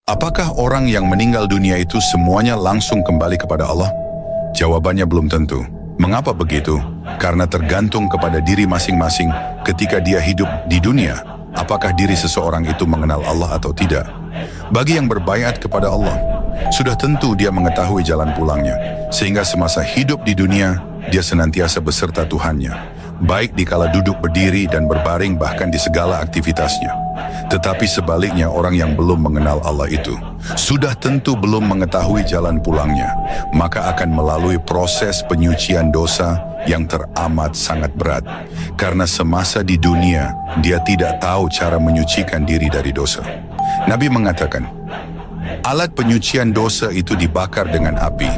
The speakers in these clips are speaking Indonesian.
Apakah orang yang meninggal dunia itu semuanya langsung kembali kepada Allah? Jawabannya belum tentu. Mengapa begitu? Karena tergantung kepada diri masing-masing ketika dia hidup di dunia. Apakah diri seseorang itu mengenal Allah atau tidak? Bagi yang berbaiat kepada Allah, sudah tentu dia mengetahui jalan pulangnya. Sehingga semasa hidup di dunia, dia senantiasa beserta Tuhannya. Baik dikala duduk berdiri dan berbaring bahkan di segala aktivitasnya. Tetapi sebaliknya orang yang belum mengenal Allah itu sudah tentu belum mengetahui jalan pulangnya, maka akan melalui proses penyucian dosa yang teramat sangat berat. Karena semasa di dunia dia tidak tahu cara menyucikan diri dari dosa. Nabi mengatakan, alat penyucian dosa itu dibakar dengan api,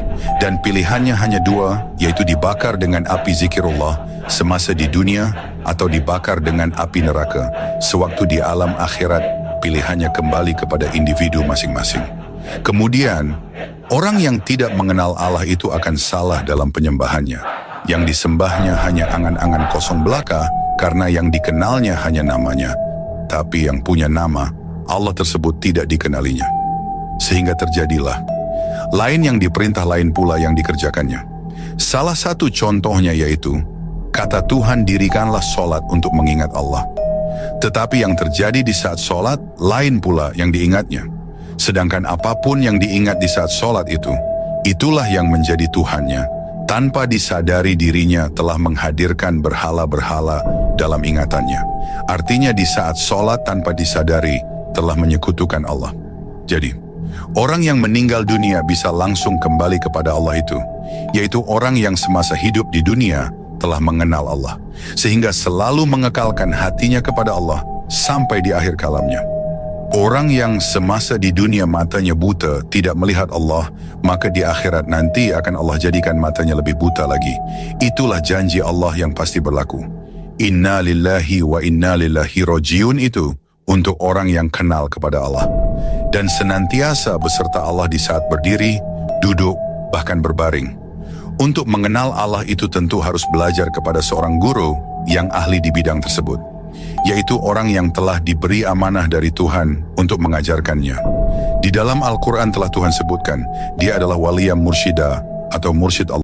dan pilihannya hanya dua, yaitu dibakar dengan api zikirullah semasa di dunia, atau dibakar dengan api neraka sewaktu di alam akhirat. Pilihannya kembali kepada individu masing-masing. Kemudian, orang yang tidak mengenal Allah itu akan salah dalam penyembahannya. Yang disembahnya hanya angan-angan kosong belaka, karena yang dikenalnya hanya namanya. Tapi yang punya nama, Allah tersebut tidak dikenalinya. Sehingga terjadilah lain yang diperintah, lain pula yang dikerjakannya. Salah satu contohnya yaitu kata Tuhan, dirikanlah sholat untuk mengingat Allah. Tetapi yang terjadi di saat sholat lain pula yang diingatnya. Sedangkan apapun yang diingat di saat sholat itu, itulah yang menjadi Tuhannya, tanpa disadari dirinya telah menghadirkan berhala-berhala dalam ingatannya. Artinya di saat sholat tanpa disadari telah menyekutukan Allah. Jadi, orang yang meninggal dunia bisa langsung kembali kepada Allah itu, yaitu orang yang semasa hidup di dunia telah mengenal Allah, sehingga selalu mengekalkan hatinya kepada Allah sampai di akhir kalamnya. Orang yang semasa di dunia matanya buta, tidak melihat Allah, maka di akhirat nanti akan Allah jadikan matanya lebih buta lagi. Itulah janji Allah yang pasti berlaku. Inna lillahi wa inna lillahi rojiun itu untuk orang yang kenal kepada Allah dan senantiasa beserta Allah di saat berdiri, duduk, bahkan berbaring. Untuk mengenal Allah itu tentu harus belajar kepada seorang guru yang ahli di bidang tersebut, yaitu orang yang telah diberi amanah dari Tuhan untuk mengajarkannya. Di dalam Al-Quran telah Tuhan sebutkan, dia adalah waliyah mursyidah atau mursyid Allah.